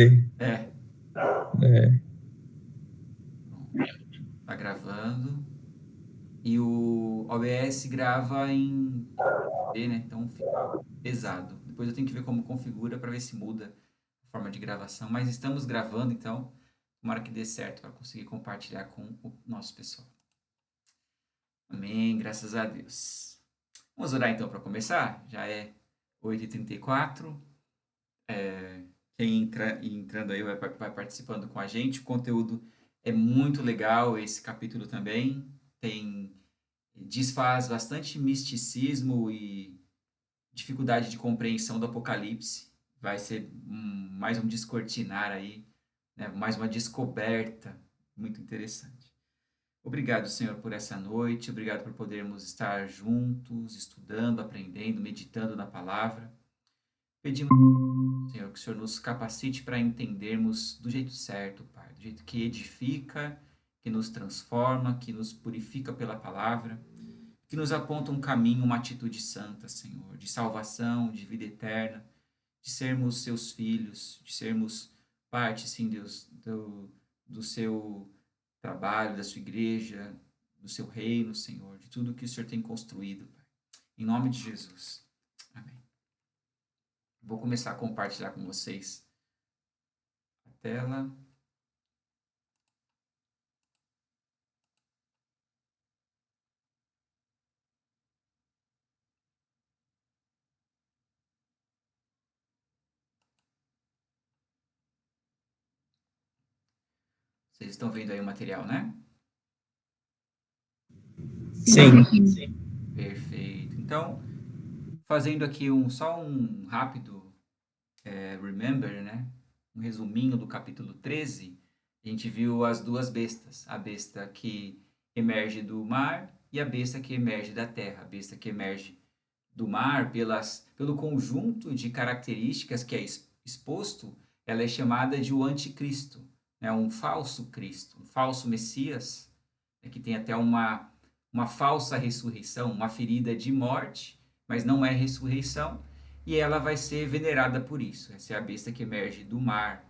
verdade. É, É. pronto. Tá gravando. E o OBS grava em D, né? Então fica pesado. Depois eu tenho que ver como configura para ver se muda a forma de gravação. Mas estamos gravando, então tomara que dê certo para conseguir compartilhar com o nosso pessoal. Amém, graças a Deus. Vamos orar então para começar? Já é 8h34. Quem entrando aí vai participando com a gente. O conteúdo é muito legal, esse capítulo também. Desfaz bastante misticismo e dificuldade de compreensão do Apocalipse. Vai ser mais um descortinar aí, né? Mais uma descoberta muito interessante. Obrigado, Senhor, por essa noite. Obrigado por podermos estar juntos, estudando, aprendendo, meditando na palavra. Pedimos, Senhor, que o Senhor nos capacite para entendermos do jeito certo, Pai, do jeito que edifica, que nos transforma, que nos purifica pela palavra, que nos aponta um caminho, uma atitude santa, Senhor, de salvação, de vida eterna, de sermos seus filhos, de sermos parte, sim, Deus, do seu trabalho, da sua igreja, do seu reino, Senhor, de tudo que o Senhor tem construído, Pai. Em nome de Jesus. Amém. Vou começar a compartilhar com vocês a tela. Vocês estão vendo aí o material, né? Sim. Perfeito. Então, fazendo aqui só um rápido remember, né? Um resuminho do capítulo 13, a gente viu as duas bestas. A besta que emerge do mar e a besta que emerge da terra. A besta que emerge do mar, pelo conjunto de características que é exposto, ela é chamada de o anticristo, né? Um falso Cristo, um falso Messias, né? Que tem até uma falsa ressurreição, uma ferida de morte, mas não é ressurreição, e ela vai ser venerada por isso. Essa é a besta que emerge do mar.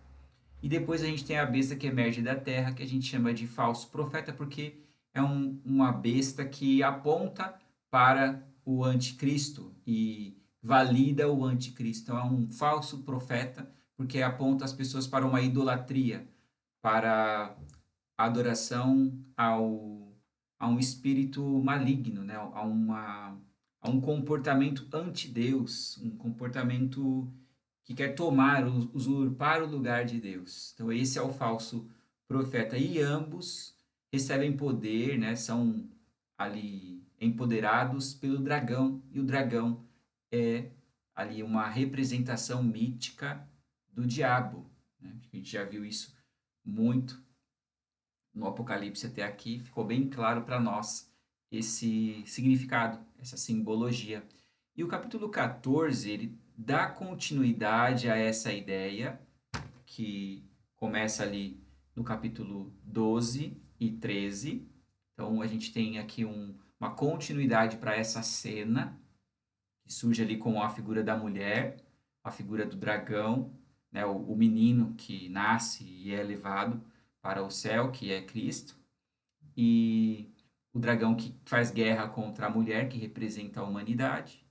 E depois a gente tem a besta que emerge da terra, que a gente chama de falso profeta, porque é uma besta que aponta para o anticristo e valida o anticristo. Então é um falso profeta, porque aponta as pessoas para uma idolatria, para a adoração a um espírito maligno, né? A um comportamento anti-Deus, um comportamento que quer tomar, usurpar o lugar de Deus. Então, esse é o falso profeta. E ambos recebem poder, né? São ali empoderados pelo dragão. E o dragão é ali uma representação mítica do diabo. Né? A gente já viu isso muito no Apocalipse até aqui. Ficou bem claro para nós esse significado, essa simbologia. E o capítulo 14, ele dá continuidade a essa ideia que começa ali no capítulo 12 e 13. Então a gente tem aqui uma continuidade para essa cena, que surge ali com a figura da mulher, a figura do dragão, né, o menino que nasce e é levado para o céu, que é Cristo, e o dragão que faz guerra contra a mulher, que representa a humanidade,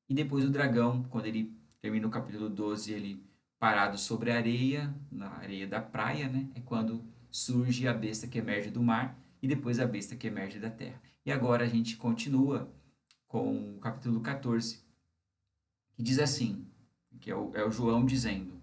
e depois o dragão, quando ele termina o capítulo 12, ele parado sobre a areia, na areia da praia, né? É quando surge a besta que emerge do mar e depois a besta que emerge da terra. E agora a gente continua com o capítulo 14, que diz assim, que é o João dizendo: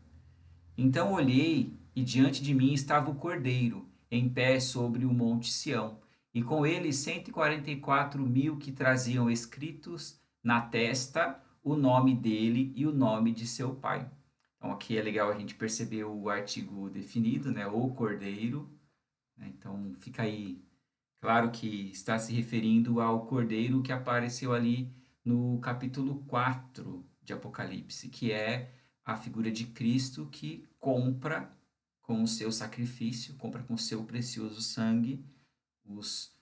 Então olhei, e diante de mim estava o Cordeiro, em pé sobre o monte Sião, e com ele 144.000 que traziam escritos na testa o nome dele e o nome de seu pai. Então aqui é legal a gente perceber o artigo definido, né? O Cordeiro. Né? Então fica aí claro que está se referindo ao Cordeiro que apareceu ali no capítulo 4 de Apocalipse, que é a figura de Cristo que compra com o seu sacrifício, compra com o seu precioso sangue os,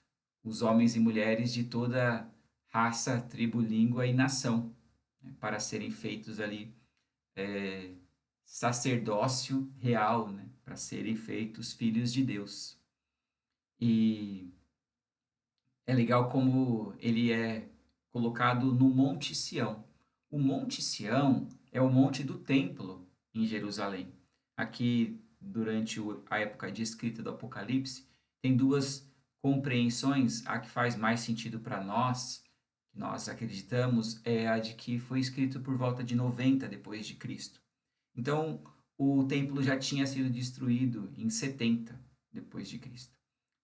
os homens e mulheres de toda raça, tribo, língua e nação, né, para serem feitos ali sacerdócio real, né, para serem feitos filhos de Deus. E é legal como ele é colocado no Monte Sião. O Monte Sião é o monte do templo em Jerusalém. Aqui, durante a época de escrita do Apocalipse, tem duas compreensões. A que faz mais sentido para nós, que nós acreditamos, é a de que foi escrito por volta de 90 depois de Cristo. Então, o templo já tinha sido destruído em 70 depois de Cristo.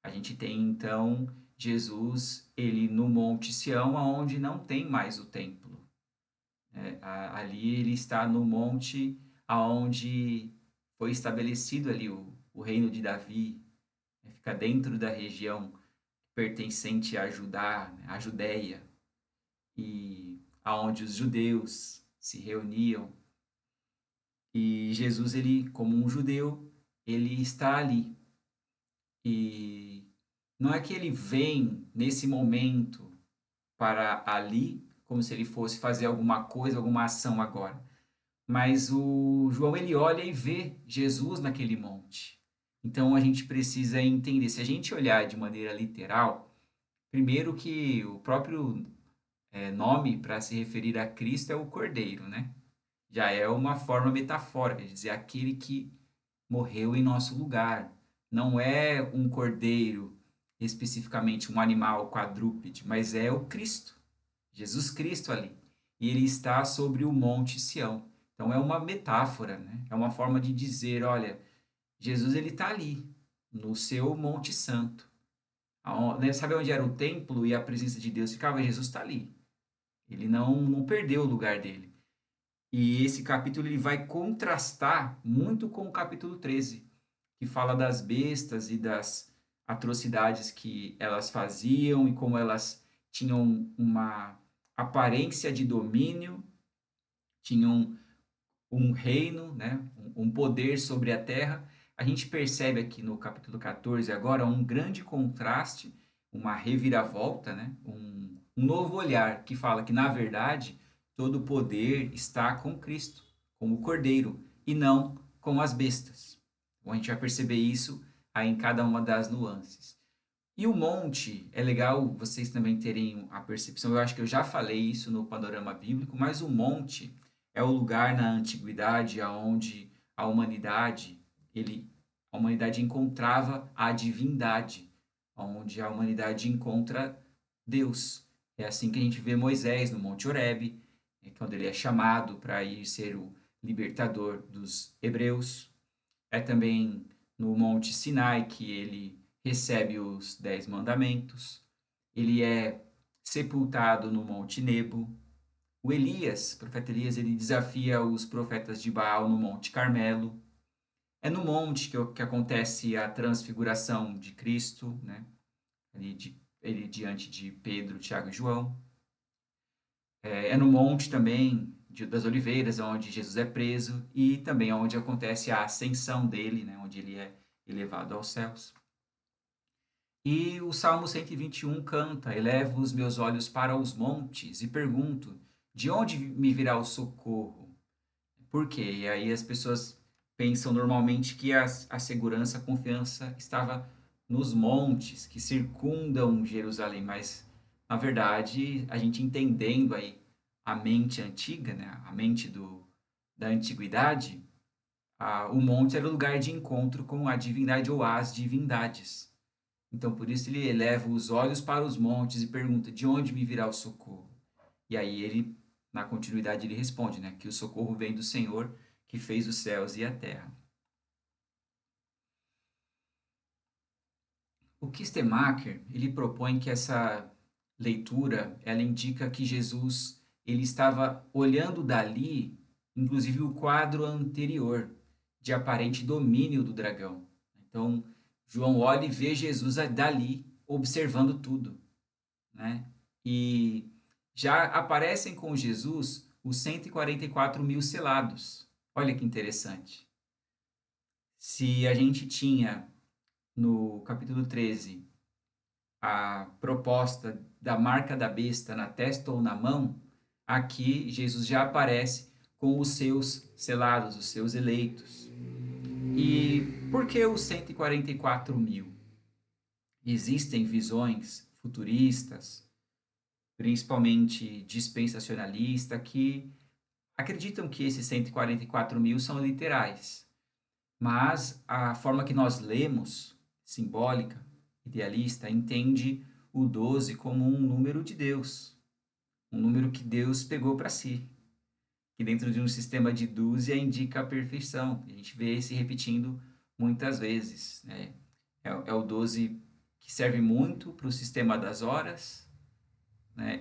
A gente tem então Jesus, ele no Monte Sião, aonde não tem mais o templo. Ali ele está no monte aonde foi estabelecido ali o reino de Davi, né? Fica dentro da região pertencente a Judá, né? A Judéia, e aonde os judeus se reuniam. E Jesus, ele, como um judeu, ele está ali. E não é que ele vem nesse momento para ali, como se ele fosse fazer alguma coisa, alguma ação agora. Mas o João, ele olha e vê Jesus naquele monte. Então a gente precisa entender, se a gente olhar de maneira literal, primeiro que o próprio nome para se referir a Cristo é o Cordeiro, né? Já é uma forma metafórica de dizer aquele que morreu em nosso lugar. Não é um cordeiro, especificamente um animal quadrúpede, mas é o Cristo, Jesus Cristo ali. E ele está sobre o Monte Sião. Então é uma metáfora, né? É uma forma de dizer, olha, Jesus ele está ali, no seu Monte Santo. Sabe onde era o templo e a presença de Deus ficava? Jesus está ali. Ele não perdeu o lugar dele. E esse capítulo ele vai contrastar muito com o capítulo 13, que fala das bestas e das atrocidades que elas faziam e como elas tinham uma aparência de domínio, tinham um reino, né, um poder sobre a terra. A gente percebe aqui no capítulo 14 agora um grande contraste, uma reviravolta, né, um novo olhar que fala que, na verdade, todo o poder está com Cristo, com o Cordeiro, e não com as bestas. Bom, a gente vai perceber isso aí em cada uma das nuances. E o monte, é legal vocês também terem a percepção, eu acho que eu já falei isso no panorama bíblico, mas o monte é o lugar na antiguidade onde a humanidade, a humanidade encontrava a divindade, onde a humanidade encontra Deus. É assim que a gente vê Moisés no Monte Horebe, quando ele é chamado para ir ser o libertador dos hebreus. É também no Monte Sinai que ele recebe os 10 mandamentos. Ele é sepultado no Monte Nebo. O Elias, o profeta Elias, ele desafia os profetas de Baal no Monte Carmelo. É no monte que acontece a transfiguração de Cristo, né? Ele diante de Pedro, Tiago e João. É no monte também das Oliveiras, onde Jesus é preso, e também onde acontece a ascensão dele, né? Onde ele é elevado aos céus. E o Salmo 121 canta: Elevo os meus olhos para os montes e pergunto: de onde me virá o socorro? Por quê? E aí as pessoas pensam normalmente que a segurança, a confiança estava nos montes que circundam Jerusalém, mas na verdade, a gente entendendo aí a mente antiga, né, a mente da antiguidade, o monte era o lugar de encontro com a divindade ou as divindades. Então, por isso ele eleva os olhos para os montes e pergunta: de onde me virá o socorro? E aí ele, na continuidade, ele responde, né, que o socorro vem do Senhor que fez os céus e a terra. O Kistemacher, ele propõe que essa leitura, ela indica que Jesus, ele estava olhando dali, inclusive o quadro anterior, de aparente domínio do dragão. Então, João olha e vê Jesus dali, observando tudo, né? E já aparecem com Jesus os 144 mil selados. Olha que interessante. Se a gente tinha no capítulo 13 a proposta da marca da besta na testa ou na mão, aqui Jesus já aparece com os seus selados, os seus eleitos. E por que os 144 mil? Existem visões futuristas, principalmente dispensacionalista, que acreditam que esses 144 mil são literais. Mas a forma que nós lemos, simbólica, idealista, entende o 12 como um número de Deus, um número que Deus pegou para si, que dentro de um sistema de dúzia indica a perfeição. A gente vê se repetindo muitas vezes, né? É o 12 que serve muito para o sistema das horas, né?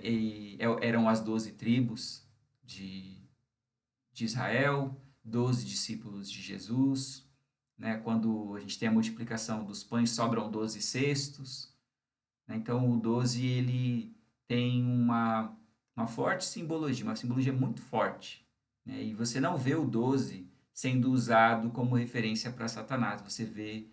Eram as 12 tribos de, de Israel, 12 discípulos de Jesus, né? Quando a gente tem a multiplicação dos pães, sobram 12 cestos, né? Então, o 12 ele tem uma forte simbologia, uma simbologia muito forte, né? E você não vê o 12 sendo usado como referência para Satanás, você vê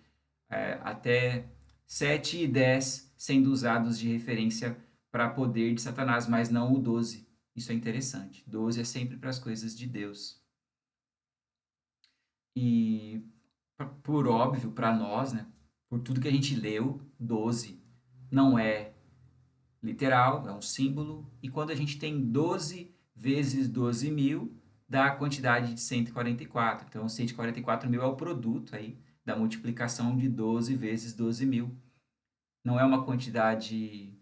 até 7 e 10 sendo usados de referência para poder de Satanás, mas não o 12. Isso é interessante. 12 é sempre para as coisas de Deus. E, por óbvio, para nós, né, por tudo que a gente leu, 12 não é literal, é um símbolo. E quando a gente tem 12 vezes 12 mil, dá a quantidade de 144. Então, 144 mil é o produto aí da multiplicação de 12 vezes 12 mil. Não é uma quantidade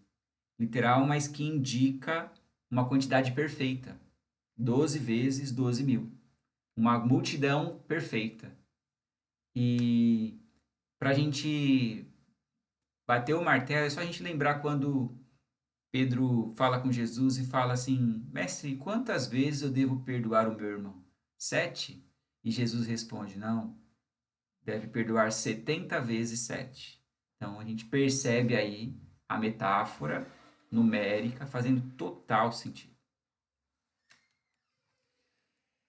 literal, mas que indica uma quantidade perfeita. 12 vezes 12 mil. Uma multidão perfeita. E para a gente bater o martelo, é só a gente lembrar quando Pedro fala com Jesus e fala assim: Mestre, quantas vezes eu devo perdoar o meu irmão? 7? E Jesus responde: Não, deve perdoar 70 vezes 7. Então a gente percebe aí a metáfora numérica fazendo total sentido.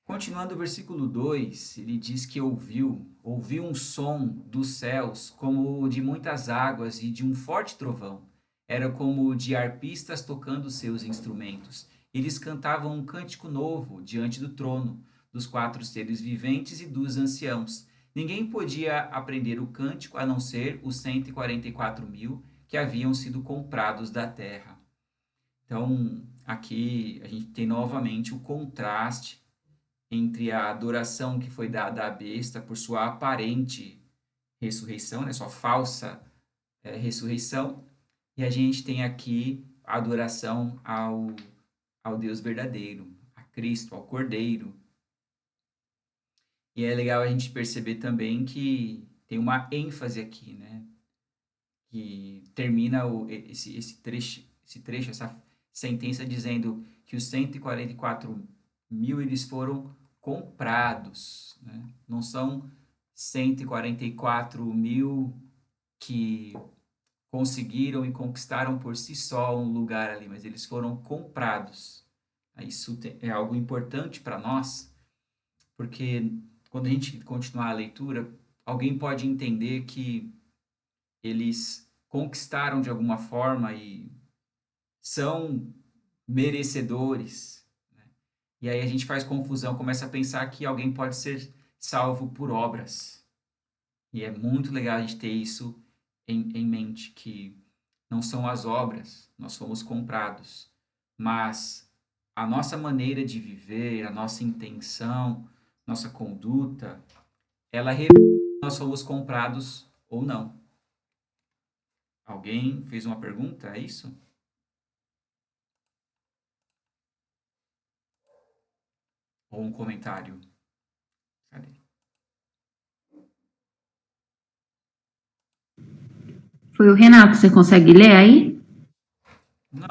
Continuando o versículo 2, ele diz que ouviu um som dos céus como o de muitas águas e de um forte trovão. Era como o de arpistas tocando seus instrumentos. Eles cantavam um cântico novo diante do trono, dos 4 seres viventes e dos anciãos. Ninguém podia aprender o cântico a não ser os 144 mil que haviam sido comprados da terra. Então, aqui a gente tem novamente o contraste entre a adoração que foi dada à besta por sua aparente ressurreição, né, sua falsa ressurreição, e a gente tem aqui a adoração ao Deus verdadeiro, a Cristo, ao Cordeiro. E é legal a gente perceber também que tem uma ênfase aqui, né, que termina esse trecho, essa sentença dizendo que os 144 mil eles foram comprados, né? Não são 144 mil que conseguiram e conquistaram por si só um lugar ali, mas eles foram comprados. Isso é algo importante para nós, porque quando a gente continuar a leitura, alguém pode entender que eles conquistaram de alguma forma e são merecedores, né? E aí a gente faz confusão, começa a pensar que alguém pode ser salvo por obras. E é muito legal a gente ter isso em mente, que não são as obras, nós fomos comprados, mas a nossa maneira de viver, a nossa intenção, nossa conduta, ela revela se nós fomos comprados ou não. Alguém fez uma pergunta, é isso? Ou um comentário? Cadê? Foi o Renato, você consegue ler aí? Não.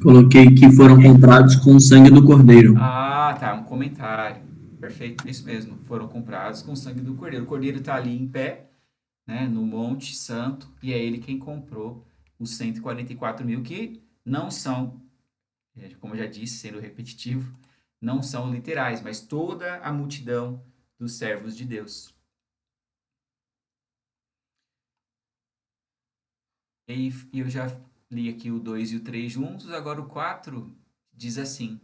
Coloquei que foram comprados com o sangue do Cordeiro. Ah, tá, um comentário. Perfeito, isso mesmo. Foram comprados com o sangue do Cordeiro. O Cordeiro está ali em pé, né, no Monte Santo, e é ele quem comprou os 144 mil, que não são, como eu já disse, sendo repetitivo, não são literais, mas toda a multidão dos servos de Deus. E eu já li aqui o 2 e o 3 juntos, agora o 4 diz assim: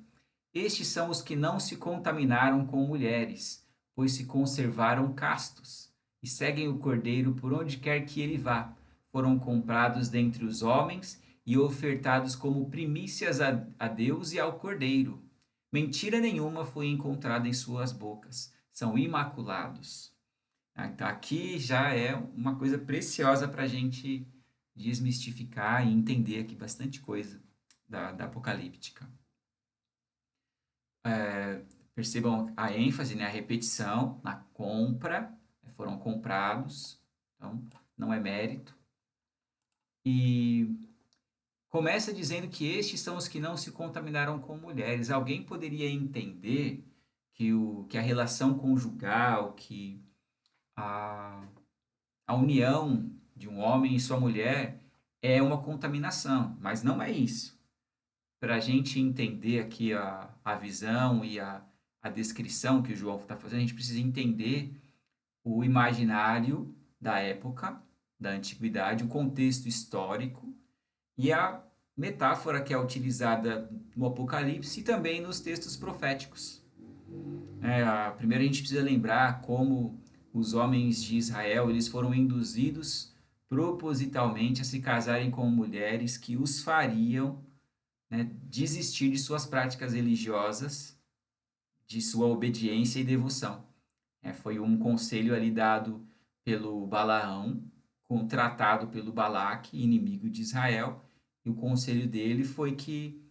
estes são os que não se contaminaram com mulheres, pois se conservaram castos, e seguem o Cordeiro por onde quer que ele vá. Foram comprados dentre os homens e ofertados como primícias a Deus e ao Cordeiro. Mentira nenhuma foi encontrada em suas bocas. São imaculados. Então, aqui já é uma coisa preciosa para a gente desmistificar e entender aqui bastante coisa da apocalíptica. Percebam a ênfase, né, a repetição na compra, foram comprados, então não é mérito. E começa dizendo que estes são os que não se contaminaram com mulheres. Alguém poderia entender que a relação conjugal, que a união de um homem e sua mulher é uma contaminação, mas não é isso. Para a gente entender aqui a visão e a descrição que o João está fazendo, a gente precisa entender o imaginário da época, da antiguidade, o contexto histórico e a metáfora que é utilizada no Apocalipse e também nos textos proféticos. Primeiro a gente precisa lembrar como os homens de Israel eles foram induzidos propositalmente a se casarem com mulheres que os fariam, né, desistir de suas práticas religiosas, de sua obediência e devoção. Foi um conselho ali dado pelo Balaão, contratado pelo Balaque, inimigo de Israel, e o conselho dele foi que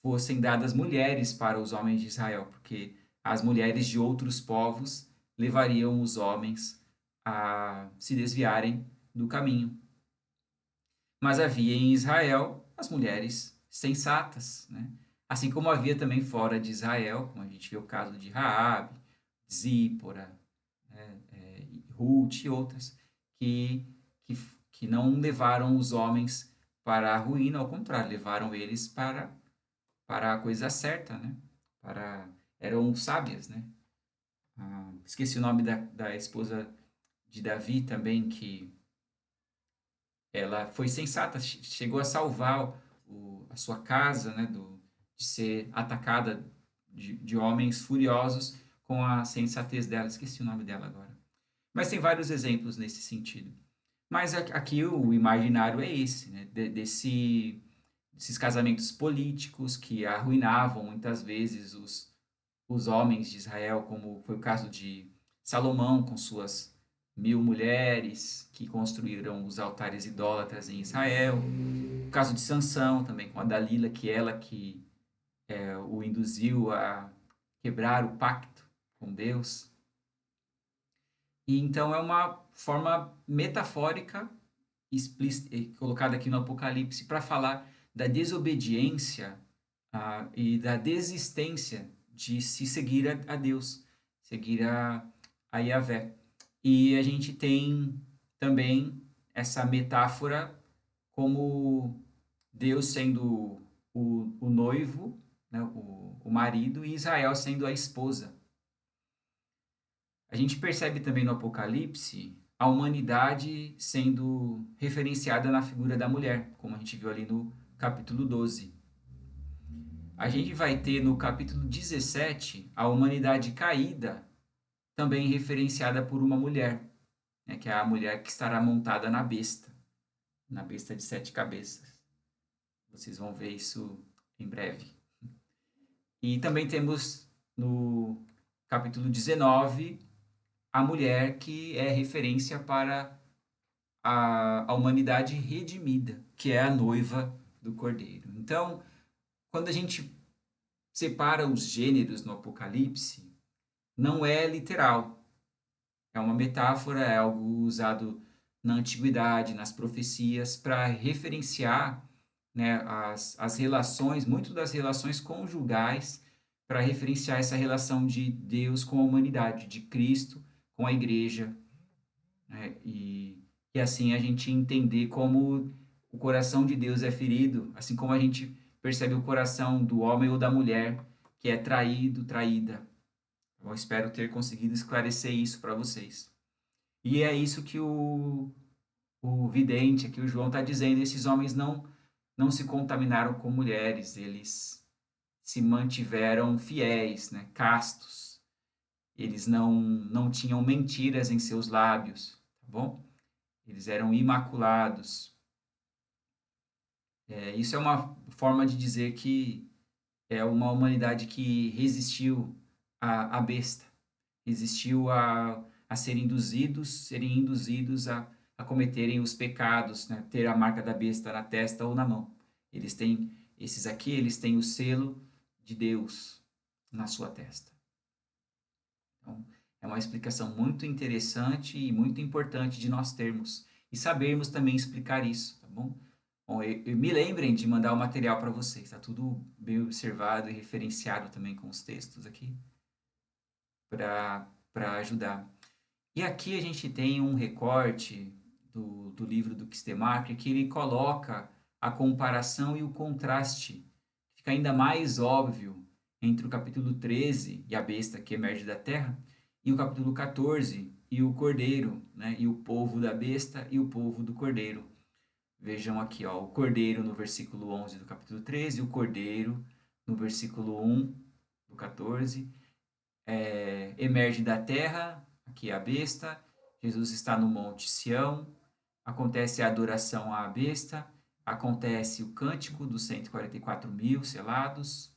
fossem dadas mulheres para os homens de Israel, porque as mulheres de outros povos levariam os homens a se desviarem do caminho. Mas havia em Israel as mulheres sensatas, né? Assim como havia também fora de Israel, como a gente vê o caso de Raabe, Zípora, Ruth e outras, que não levaram os homens para a ruína, ao contrário, levaram eles para a coisa certa, né? Eram sábias, né? Esqueci o nome da esposa de Davi também, que ela foi sensata, chegou a salvar a sua casa, né, de ser atacada de homens furiosos com a sensatez dela. Esqueci o nome dela agora. Mas tem vários exemplos nesse sentido. Mas aqui o imaginário é esse, né, desses casamentos políticos que arruinavam muitas vezes os homens de Israel, como foi o caso de Salomão com suas 1000 mulheres que construíram os altares idólatras em Israel. O caso de Sansão também com a Dalila, que ela que o induziu a quebrar o pacto com Deus. E então é uma forma metafórica colocada aqui no Apocalipse para falar da desobediência e da desistência de se seguir a Deus, seguir a Yahvé. E a gente tem também essa metáfora como Deus sendo o noivo, né, o marido, e Israel sendo a esposa. A gente percebe também no Apocalipse a humanidade sendo referenciada na figura da mulher, como a gente viu ali no capítulo 12. A gente vai ter no capítulo 17 a humanidade caída, também referenciada por uma mulher, né, que é a mulher que estará montada na besta de 7 cabeças. Vocês vão ver isso em breve. E também temos no capítulo 19 a mulher que é referência para a humanidade redimida, que é a noiva do Cordeiro. Então, quando a gente separa os gêneros no Apocalipse, não é literal. É uma metáfora, é algo usado na antiguidade, nas profecias, para referenciar, né, as relações, muito das relações conjugais, para referenciar essa relação de Deus com a humanidade, de Cristo com a igreja, né, e assim a gente entender como o coração de Deus é ferido, assim como a gente percebe o coração do homem ou da mulher que é traído, traída. Eu espero ter conseguido esclarecer isso para vocês. E é isso que o vidente, aqui o João está dizendo, esses homens não se contaminaram com mulheres, eles se mantiveram fiéis, né, castos. Eles não tinham mentiras em seus lábios, tá bom? Eles eram imaculados. Isso é uma forma de dizer que é uma humanidade que resistiu à besta, resistiu a serem induzidos a cometerem os pecados, né? Ter a marca da besta na testa ou na mão. Eles têm o selo de Deus na sua testa. Então, é uma explicação muito interessante e muito importante de nós termos e sabermos também explicar isso, tá bom? Bom, me lembrem de mandar o material para vocês, tá tudo bem observado e referenciado também com os textos aqui para ajudar. E aqui a gente tem um recorte do livro do Kistemaker que ele coloca a comparação e o contraste. Fica ainda mais óbvio entre o capítulo 13 e a besta que emerge da terra e o capítulo 14 e o cordeiro, né? E o povo da besta e o povo do cordeiro. Vejam aqui, ó, o cordeiro no versículo 11 do capítulo 13, o cordeiro no versículo 1 do 14, emerge da terra, aqui é a besta, Jesus está no monte Sião, acontece a adoração à besta, acontece o cântico dos 144.000 selados,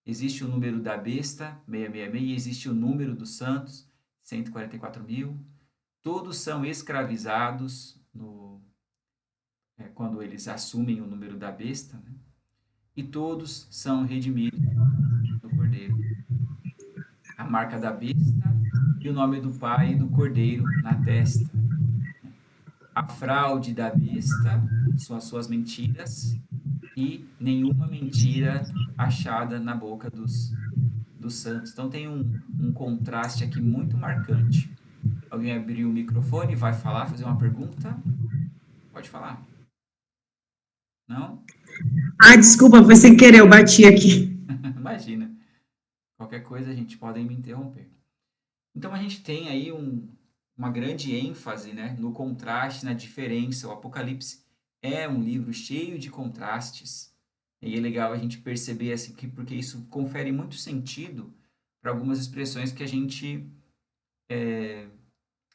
existe o número da besta, 666, e existe o número dos santos, 144.000, todos são escravizados quando eles assumem o número da besta, né? E todos são redimidos do Cordeiro. A marca da besta e o nome do Pai e do Cordeiro na testa. A fraude da besta são as suas mentiras e nenhuma mentira achada na boca dos santos. Então tem um contraste aqui muito marcante. Alguém abriu o microfone e vai falar, fazer uma pergunta? Pode falar. Não? Ah, desculpa, foi sem querer, eu bati aqui. Imagina. Qualquer coisa a gente pode me interromper. Então a gente tem aí uma grande ênfase, né, no contraste, na diferença. O Apocalipse é um livro cheio de contrastes. E é legal a gente perceber assim, porque isso confere muito sentido para algumas expressões que a gente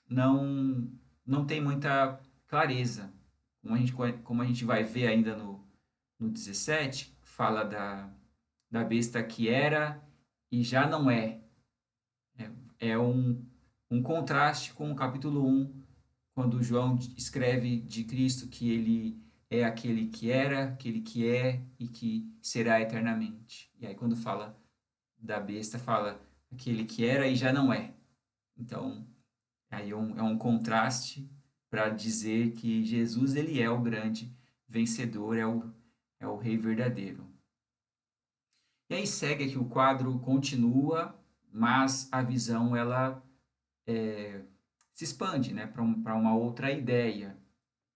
não tem muita clareza. Como a gente vai ver ainda no 17, fala da besta que era e já não é. É um contraste com o capítulo 1, quando João escreve de Cristo que ele é aquele que era, aquele que é e que será eternamente. E aí quando fala da besta, fala aquele que era e já não é. Então, aí é um contraste para dizer que Jesus ele é o grande vencedor, é o rei verdadeiro. E aí segue aqui o quadro, continua, mas a visão ela se expande, né, para uma outra ideia.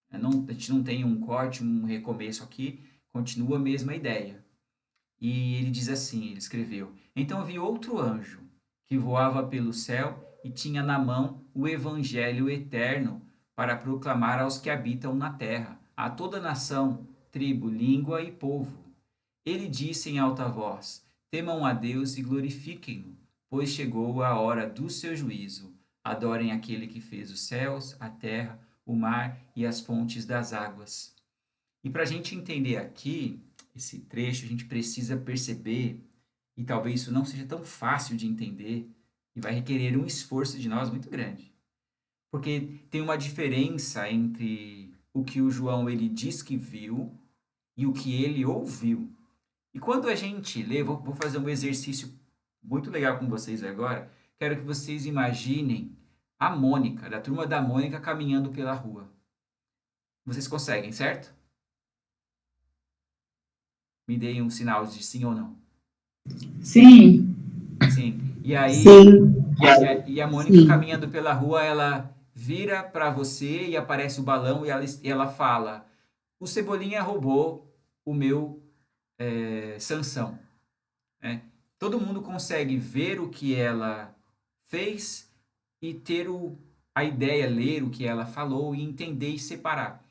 A gente não tem um corte, um recomeço aqui, continua a mesma ideia. E ele diz assim, ele escreveu: Então vi outro anjo que voava pelo céu e tinha na mão o evangelho eterno para proclamar aos que habitam na terra, a toda nação, tribo, língua e povo. Ele disse em alta voz: Temam a Deus e glorifiquem-no, pois chegou a hora do seu juízo. Adorem aquele que fez os céus, a terra, o mar e as fontes das águas. E para a gente entender aqui esse trecho, a gente precisa perceber, e talvez isso não seja tão fácil de entender, e vai requerer um esforço de nós muito grande. Porque tem uma diferença entre o que o João ele diz que viu e o que ele ouviu. E quando a gente lê, vou fazer um exercício muito legal com vocês agora. Quero que vocês imaginem a Mônica, da turma da Mônica, caminhando pela rua. Vocês conseguem, certo? Me deem um sinal de sim ou não. Sim. Sim. E aí, Sim. e a Mônica caminhando pela rua, ela vira para você e aparece o balão e ela fala: o Cebolinha roubou o meu Sansão. Todo mundo consegue ver o que ela fez e ter a ideia, ler o que ela falou e entender e separar.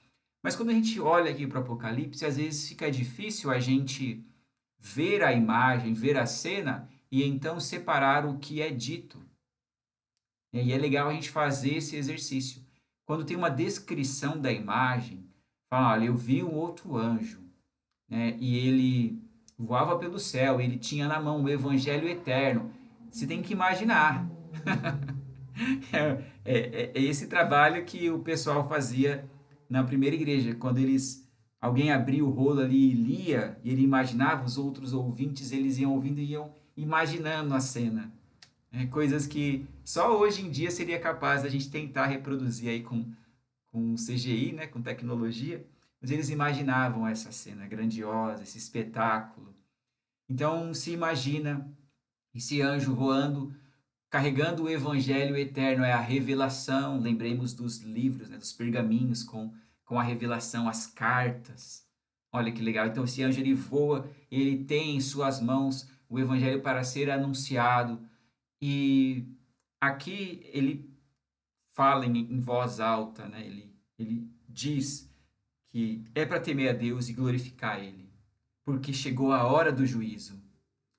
Mas quando a gente olha aqui para o Apocalipse, às vezes fica difícil a gente ver a imagem, ver a cena e então separar o que é dito. E é legal a gente fazer esse exercício. Quando tem uma descrição da imagem, fala, olha, eu vi um outro anjo, né? E ele voava pelo céu, ele tinha na mão o evangelho eterno. Você tem que imaginar. É esse trabalho que o pessoal fazia na primeira igreja, quando alguém abria o rolo ali e lia, e ele imaginava, os outros ouvintes, eles iam ouvindo e iam imaginando a cena. Coisas que só hoje em dia seria capaz da gente tentar reproduzir aí com CGI, né, com tecnologia, mas eles imaginavam essa cena grandiosa, esse espetáculo. Então se imagina esse anjo voando, carregando o evangelho eterno, é a revelação, lembremos dos livros, né, dos pergaminhos com a revelação, as cartas. Olha que legal. Então esse anjo ele voa, ele tem em suas mãos o evangelho para ser anunciado. E aqui ele fala em voz alta, né? Ele diz que é para temer a Deus e glorificar Ele, porque chegou a hora do juízo.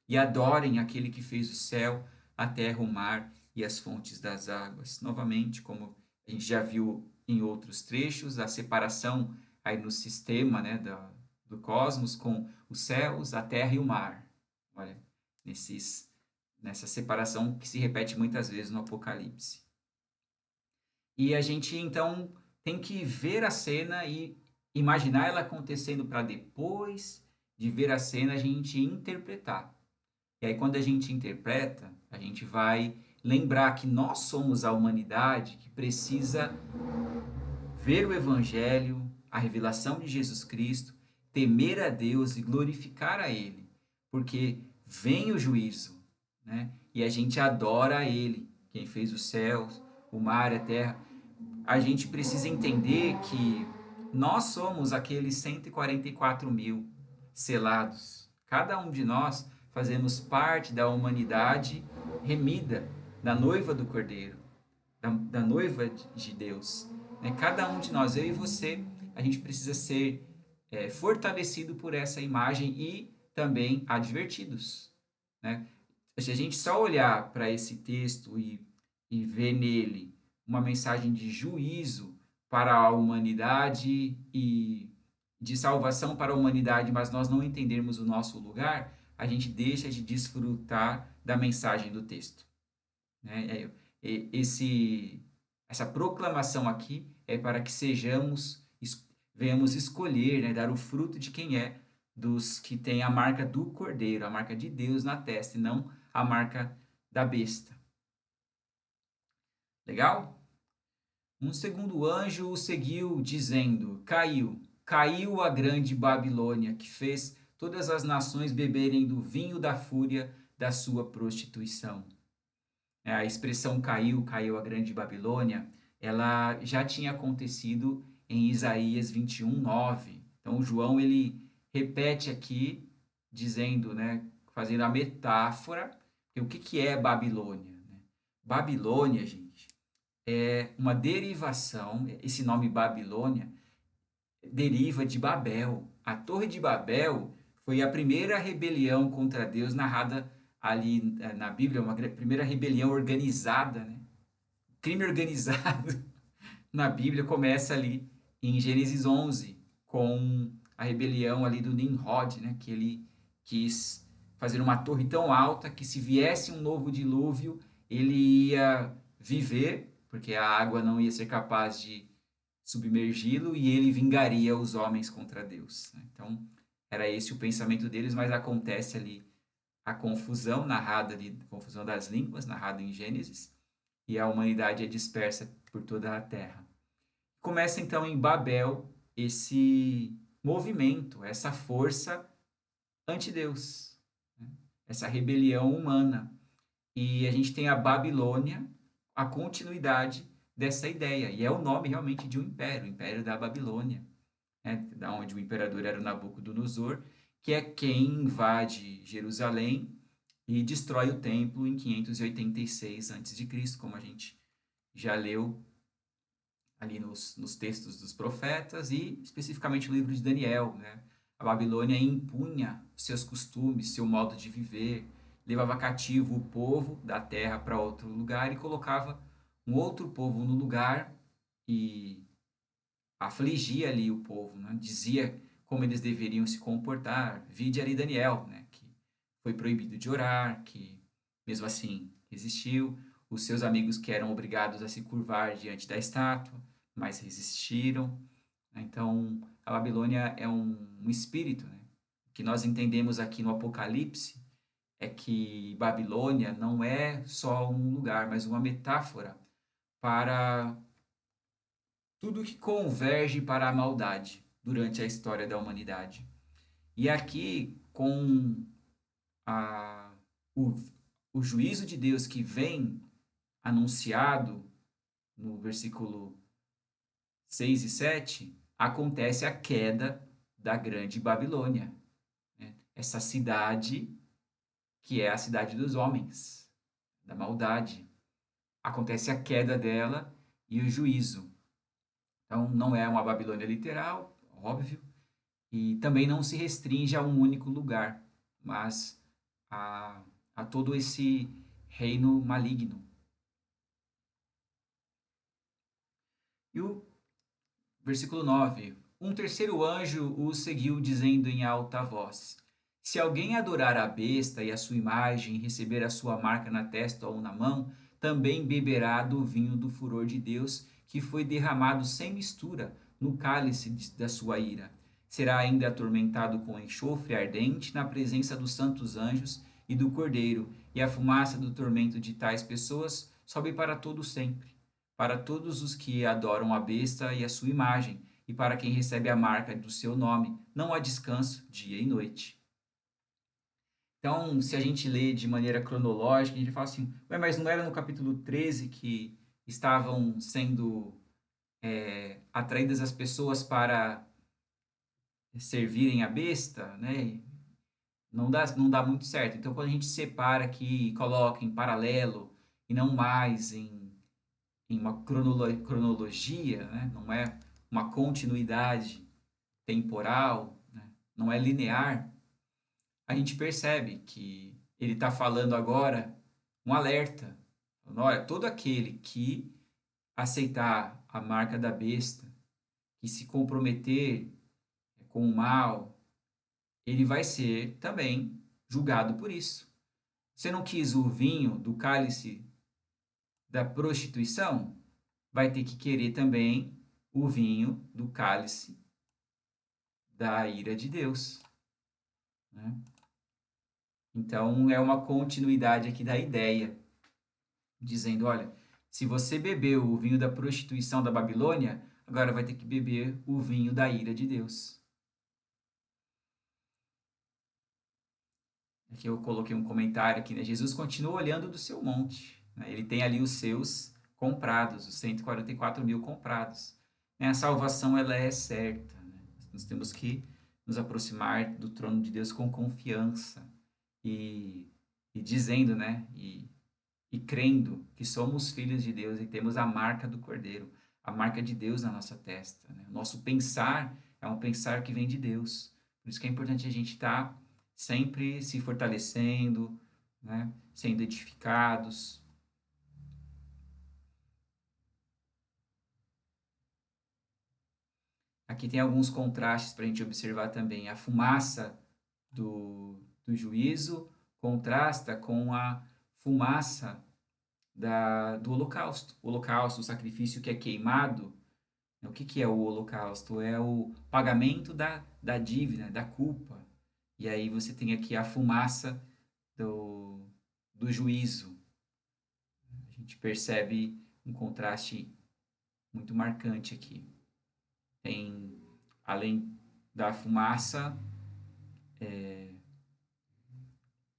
E adorem aquele que fez o céu, a terra, o mar e as fontes das águas. Novamente, como a gente já viu em outros trechos, a separação aí no sistema, né, do cosmos com os céus, a terra e o mar. Olha, nessa separação que se repete muitas vezes no Apocalipse. E a gente, então, tem que ver a cena e imaginar ela acontecendo para depois de ver a cena a gente interpretar. E aí, quando a gente interpreta, a gente vai lembrar que nós somos a humanidade que precisa ver o Evangelho, a revelação de Jesus Cristo, temer a Deus e glorificar a Ele, porque vem o juízo, né? E a gente adora a Ele, quem fez os céus, o mar, a terra. A gente precisa entender que nós somos aqueles 144 mil selados. Cada um de nós fazemos parte da humanidade remida, da noiva do Cordeiro, da noiva de Deus. Cada um de nós, eu e você, a gente precisa ser fortalecido por essa imagem e também advertidos. Né? Se a gente só olhar para esse texto e ver nele uma mensagem de juízo para a humanidade e de salvação para a humanidade, mas nós não entendermos o nosso lugar, a gente deixa de desfrutar da mensagem do texto. Né? Essa proclamação aqui é para que venhamos escolher, né, dar o fruto de quem é, dos que têm a marca do Cordeiro, a marca de Deus na testa, e não a marca da besta. Legal? Um segundo anjo o seguiu, dizendo: caiu a grande Babilônia, que fez todas as nações beberem do vinho da fúria da sua prostituição. A expressão caiu a grande Babilônia, ela já tinha acontecido em Isaías 21:9. Então, João, ele repete aqui, dizendo, né, fazendo a metáfora, o que é Babilônia? Babilônia, gente, é uma derivação, esse nome Babilônia deriva de Babel. A Torre de Babel foi a primeira rebelião contra Deus narrada ali na Bíblia, uma primeira rebelião organizada, né? Crime organizado na Bíblia começa ali em Gênesis 11, com a rebelião ali do Nimrod, né? Que ele quis fazer uma torre tão alta que se viesse um novo dilúvio, ele ia viver, porque a água não ia ser capaz de submergi-lo e ele vingaria os homens contra Deus. Então, era esse o pensamento deles, mas acontece ali a confusão narrada ali, a confusão das línguas, narrada em Gênesis, e a humanidade é dispersa por toda a terra. Começa então em Babel esse movimento, essa força anti-Deus, né? Essa rebelião humana. E a gente tem a Babilônia, a continuidade dessa ideia, e é o nome realmente de um império, o Império da Babilônia, né? Da onde o imperador era o Nabucodonosor, que é quem invade Jerusalém e destrói o templo em 586 a.C., como a gente já leu ali nos textos dos profetas e especificamente no livro de Daniel. Né? A Babilônia impunha seus costumes, seu modo de viver, levava cativo o povo da terra para outro lugar e colocava um outro povo no lugar e afligia ali o povo, né? Dizia como eles deveriam se comportar. Vide ali Daniel, né? Que foi proibido de orar, que mesmo assim resistiu. Os seus amigos que eram obrigados a se curvar diante da estátua, mas resistiram. Então, a Babilônia é um espírito, né? O que nós entendemos aqui no Apocalipse é que Babilônia não é só um lugar, mas uma metáfora para tudo que converge para a maldade durante a história da humanidade. E aqui, com a, o, o juízo de Deus que vem anunciado no versículo 6 e 7, acontece a queda da grande Babilônia, né? Essa cidade que é a cidade dos homens, da maldade. Acontece a queda dela e o juízo. Então, não é uma Babilônia literal, óbvio, e também não se restringe a um único lugar, mas a todo esse reino maligno. E o versículo 9: Um terceiro anjo o seguiu, dizendo em alta voz: Se alguém adorar a besta e a sua imagem e receber a sua marca na testa ou na mão, também beberá do vinho do furor de Deus, que foi derramado sem mistura no cálice da sua ira. Será ainda atormentado com enxofre ardente na presença dos santos anjos e do Cordeiro, e a fumaça do tormento de tais pessoas sobe para todo sempre, para todos os que adoram a besta e a sua imagem, e para quem recebe a marca do seu nome, não há descanso dia e noite. Então, se a gente lê de maneira cronológica, a gente fala assim, mas não era no capítulo 13 que estavam sendo atraídas as pessoas para servirem a besta, né? Não dá muito certo. Então, quando a gente separa aqui e coloca em paralelo e não mais em uma cronologia, né? Não é uma continuidade temporal, né? Não é linear, a gente percebe que ele está falando agora um alerta. Falando, olha, todo aquele que aceitar a marca da besta, que se comprometer com o mal, ele vai ser também julgado por isso. Você não quis o vinho do cálice da prostituição? Vai ter que querer também o vinho do cálice da ira de Deus, né? Então, é uma continuidade aqui da ideia, dizendo, olha, se você bebeu o vinho da prostituição da Babilônia, agora vai ter que beber o vinho da ira de Deus. Aqui eu coloquei um comentário aqui, né? Jesus continua olhando do seu monte, né? Ele tem ali os seus comprados, os 144 mil comprados, né? A salvação, ela é certa, né? Nós temos que nos aproximar do trono de Deus com confiança e dizendo, né? E crendo que somos filhos de Deus e temos a marca do Cordeiro, a marca de Deus na nossa testa, né? O nosso pensar é um pensar que vem de Deus. Por isso que é importante a gente estar sempre se fortalecendo, né? Sendo edificados. Aqui tem alguns contrastes para a gente observar também. A fumaça do juízo contrasta com a fumaça do holocausto. O holocausto, o sacrifício que é queimado. O que é o holocausto? É o pagamento da dívida, da culpa. E aí você tem aqui a fumaça do juízo. A gente percebe um contraste muito marcante aqui. Tem, além da fumaça,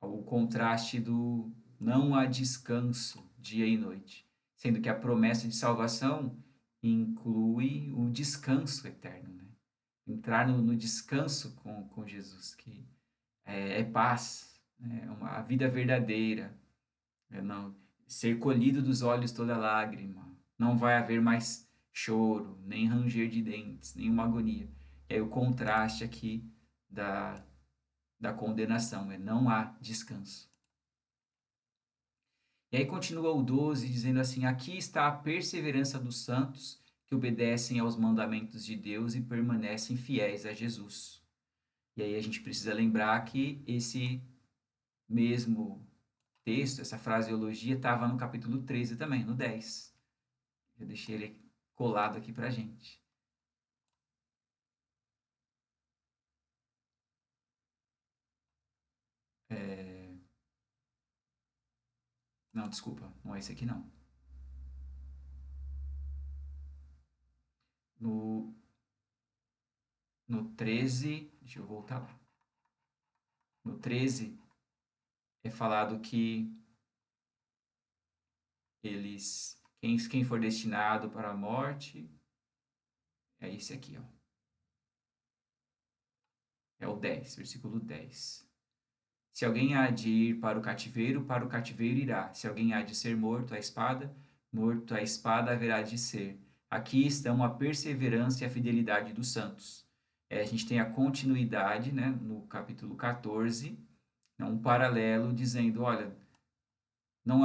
o contraste do não há descanso dia e noite, sendo que a promessa de salvação inclui o descanso eterno, né? Entrar no descanso com Jesus, que é paz, né? A vida verdadeira, não, ser colhido dos olhos toda lágrima, não vai haver mais choro, nem ranger de dentes, nenhuma agonia. E aí o contraste aqui da da condenação, não há descanso. E aí continua o 12 dizendo assim: aqui está a perseverança dos santos que obedecem aos mandamentos de Deus e permanecem fiéis a Jesus. E aí a gente precisa lembrar que esse mesmo texto, essa fraseologia, estava no capítulo 13 também, no 10. Eu deixei ele colado aqui para a gente. Não, desculpa, não é esse aqui não. No 13, deixa eu voltar lá. No 13 é falado que quem for destinado para a morte, é esse aqui, ó. É o 10, versículo 10. Se alguém há de ir para o cativeiro irá. Se alguém há de ser morto à espada haverá de ser. Aqui estão a perseverança e a fidelidade dos santos. A gente tem a continuidade, né, no capítulo 14, um paralelo dizendo, olha, não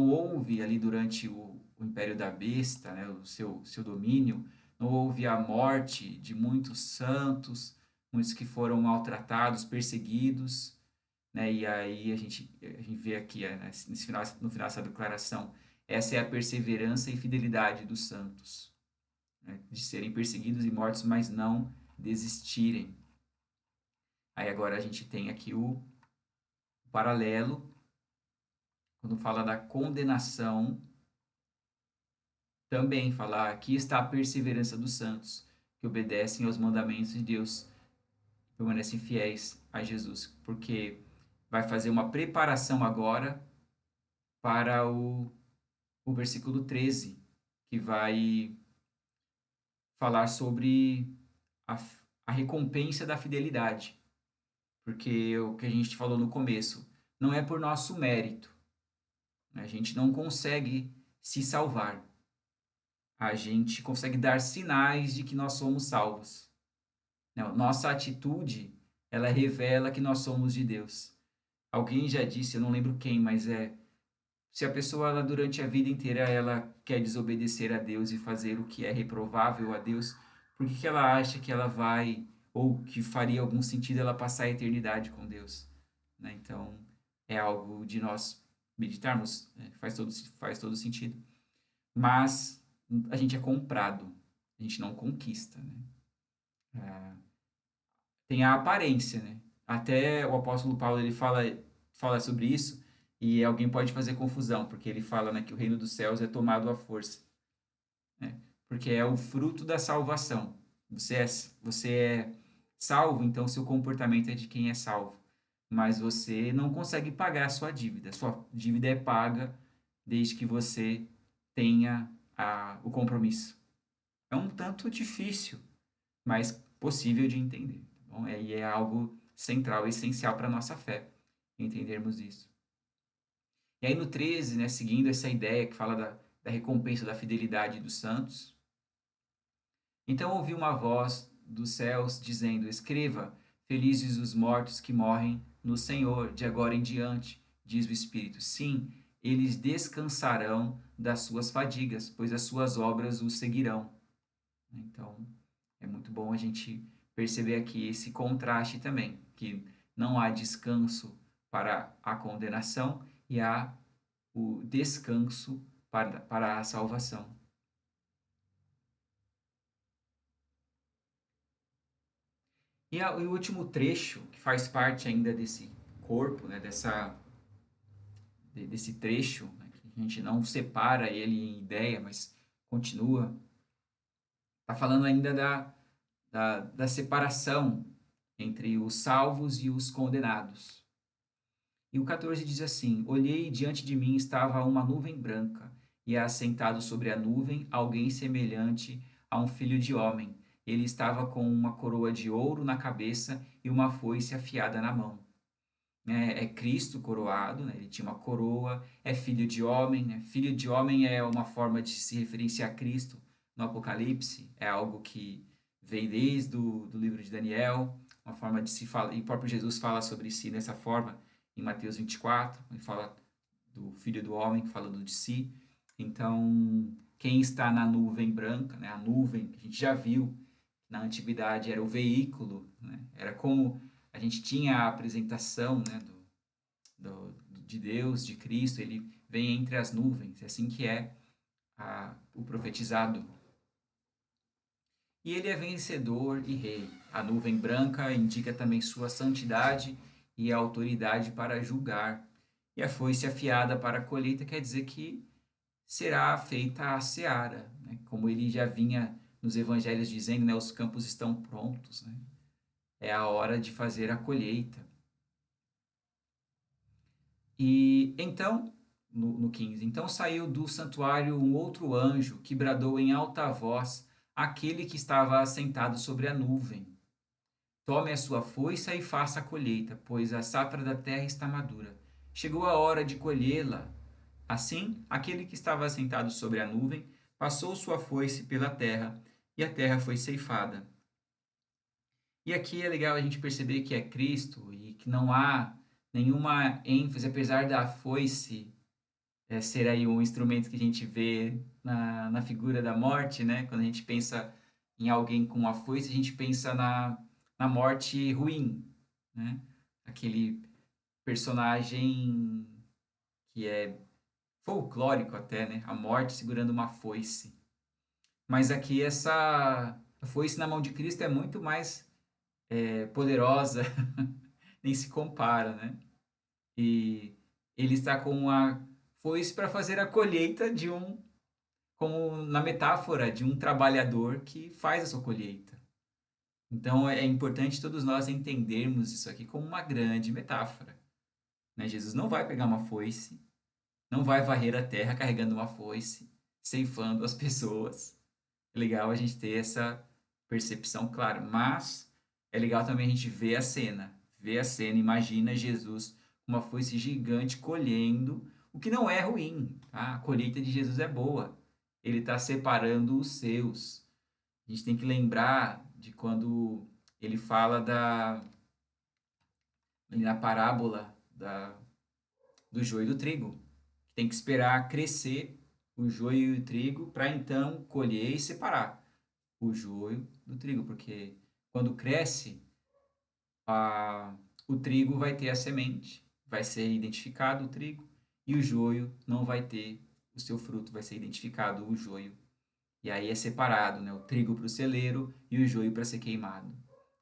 houve ali durante o império da besta, né, o seu domínio, não houve a morte de muitos santos, muitos que foram maltratados, perseguidos, né, e aí a gente vê aqui, no final dessa declaração, essa é a perseverança e fidelidade dos santos, né, de serem perseguidos e mortos, mas não desistirem. Aí agora a gente tem aqui o paralelo, quando fala da condenação, também fala, aqui está a perseverança dos santos, que obedecem aos mandamentos de Deus, permanecem fiéis a Jesus, porque vai fazer uma preparação agora para o versículo 13, que vai falar sobre a recompensa da fidelidade. Porque o que a gente falou no começo, não é por nosso mérito. A gente não consegue se salvar. A gente consegue dar sinais de que nós somos salvos. Nossa atitude, ela revela que nós somos de Deus. Alguém já disse, eu não lembro quem, mas se a pessoa, ela, durante a vida inteira, ela quer desobedecer a Deus e fazer o que é reprovável a Deus, por que ela acha que ela vai, ou que faria algum sentido ela passar a eternidade com Deus? Né? Então, é algo de nós meditarmos, né? Faz todo sentido. Mas a gente é comprado, a gente não conquista, né? Tem a aparência, né? Até o apóstolo Paulo, ele fala sobre isso, e alguém pode fazer confusão, porque ele fala, né, que o reino dos céus é tomado à força, né? Porque é o fruto da salvação. Você é salvo, então seu comportamento é de quem é salvo. Mas você não consegue pagar a sua dívida. Sua dívida é paga desde que você tenha o compromisso. É um tanto difícil, mas possível de entender. Tá bom? E é algo central, essencial para a nossa fé, entendermos isso. E aí no 13, né, seguindo essa ideia que fala da recompensa da fidelidade dos santos, então ouvi uma voz dos céus dizendo, escreva, felizes os mortos que morrem no Senhor, de agora em diante, diz o Espírito. Sim, eles descansarão das suas fadigas, pois as suas obras os seguirão. Então, é muito bom a gente perceber aqui esse contraste também, que não há descanso para a condenação e há o descanso para a salvação. E o último trecho, que faz parte ainda desse corpo, né, desse trecho, né, que a gente não separa ele em ideia, mas continua, está falando ainda da separação entre os salvos e os condenados. E o 14 diz assim, olhei e diante de mim estava uma nuvem branca, e assentado sobre a nuvem alguém semelhante a um filho de homem. Ele estava com uma coroa de ouro na cabeça e uma foice afiada na mão. É Cristo coroado, né? Ele tinha uma coroa, é filho de homem. Né? Filho de homem é uma forma de se referenciar a Cristo no Apocalipse, é algo que vem desde do livro de Daniel. uma forma de se falar, e o próprio Jesus fala sobre si dessa forma, em Mateus 24, ele fala do Filho do Homem, falando de si. Então, quem está na nuvem branca, né, a nuvem, que a gente já viu, na antiguidade era o veículo, né, era como a gente tinha a apresentação, né, de Deus, de Cristo, ele vem entre as nuvens, é assim que é o profetizado. E ele é vencedor e rei. A nuvem branca indica também sua santidade e a autoridade para julgar. E a foice afiada para a colheita quer dizer que será feita a seara, né? Como ele já vinha nos evangelhos dizendo, né? Os campos estão prontos, né? É a hora de fazer a colheita. E então, no 15, então saiu do santuário um outro anjo que bradou em alta voz àquele que estava assentado sobre a nuvem: tome a sua foice e faça a colheita, pois a safra da terra está madura. Chegou a hora de colhê-la. Assim, aquele que estava assentado sobre a nuvem passou sua foice pela terra, e a terra foi ceifada. E aqui é legal a gente perceber que é Cristo e que não há nenhuma ênfase, apesar da foice ser aí um instrumento que a gente vê na figura da morte, né? Quando a gente pensa em alguém com uma foice, a gente pensa na morte ruim, né? Aquele personagem que é folclórico até, né? A morte segurando uma foice. Mas aqui essa foice na mão de Cristo é muito mais poderosa, nem se compara, né? E ele está com a foice para fazer a colheita como na metáfora de um trabalhador que faz a sua colheita. Então é importante todos nós entendermos isso aqui como uma grande metáfora, né? Jesus não vai pegar uma foice, não vai varrer a terra carregando uma foice, ceifando as pessoas. É legal a gente ter essa percepção clara, mas é legal também a gente ver a cena, imagina Jesus com uma foice gigante colhendo, o que não é ruim, tá? A colheita de Jesus é boa, ele está separando os seus. A gente tem que lembrar de quando ele fala na parábola do joio e do trigo. Tem que esperar crescer o joio e o trigo para então colher e separar o joio do trigo, porque quando cresce, o trigo vai ter a semente, vai ser identificado o trigo, e o joio não vai ter o seu fruto, vai ser identificado o joio. E aí é separado, né, o trigo para o celeiro e o joio para ser queimado.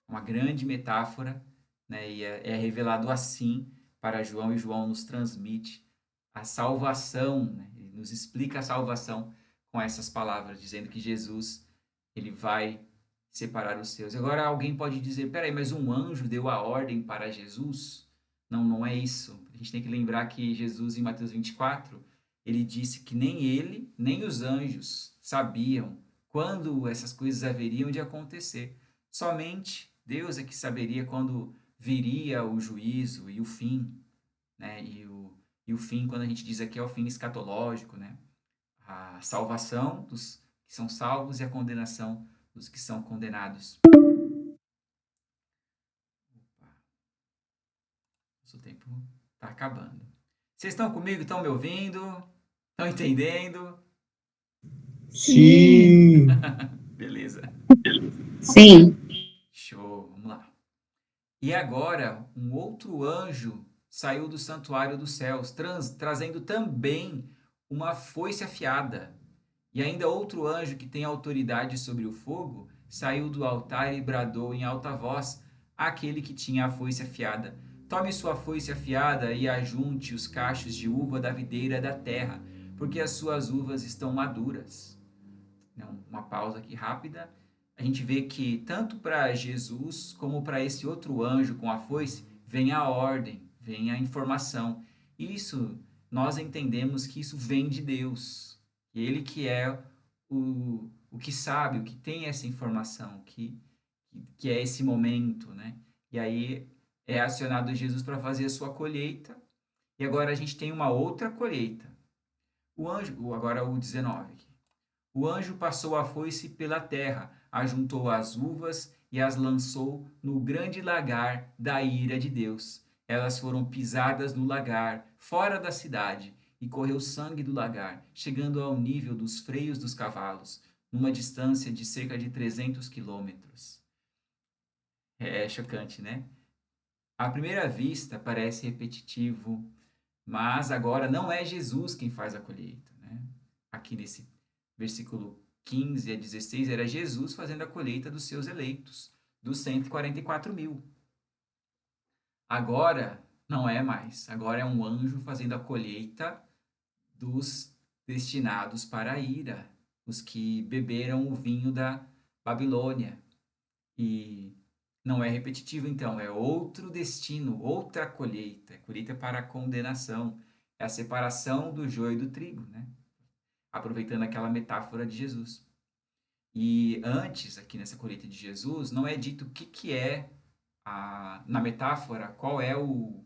Uma grande metáfora, né, e é revelado assim para João, e João nos transmite a salvação, né? Ele nos explica a salvação com essas palavras, dizendo que Jesus ele vai separar os seus. Agora alguém pode dizer, peraí, mas um anjo deu a ordem para Jesus? Não, não é isso. A gente tem que lembrar que Jesus, em Mateus 24, ele disse que nem ele, nem os anjos sabiam quando essas coisas haveriam de acontecer. Somente Deus é que saberia quando viria o juízo e o fim, né? E o fim, quando a gente diz aqui, é o fim escatológico, né? A salvação dos que são salvos e a condenação dos que são condenados. Opa. Nosso tempo está acabando. Vocês estão comigo? Estão me ouvindo? Estão entendendo? Sim. Beleza. Sim. Show, vamos lá. E agora, um outro anjo saiu do santuário dos céus, trazendo também uma foice afiada. E ainda outro anjo que tem autoridade sobre o fogo saiu do altar e bradou em alta voz àquele que tinha a foice afiada: tome sua foice afiada e ajunte os cachos de uva da videira da terra, porque as suas uvas estão maduras. Uma pausa aqui rápida. A gente vê que tanto para Jesus como para esse outro anjo com a foice vem a ordem, vem a informação. Isso, nós entendemos que isso vem de Deus. Ele que é o que sabe, o que tem essa informação, que é esse momento, né? E aí é acionado Jesus para fazer a sua colheita. E agora a gente tem uma outra colheita. O anjo, agora o 19 aqui. O anjo passou a foice pela terra, ajuntou as uvas e as lançou no grande lagar da ira de Deus. Elas foram pisadas no lagar, fora da cidade, e correu sangue do lagar, chegando ao nível dos freios dos cavalos, numa distância de cerca de 300 quilômetros. É chocante, né? À primeira vista parece repetitivo, mas agora não é Jesus quem faz a colheita, né? Aqui nesse versículo 15 a 16, era Jesus fazendo a colheita dos seus eleitos, dos 144 mil. Agora não é mais, agora é um anjo fazendo a colheita dos destinados para a ira, os que beberam o vinho da Babilônia. E não é repetitivo, então, é outro destino, outra colheita, colheita para a condenação, é a separação do joio do trigo, né? Aproveitando aquela metáfora de Jesus. E antes, aqui nessa colheita de Jesus, não é dito o que é, na metáfora, qual é o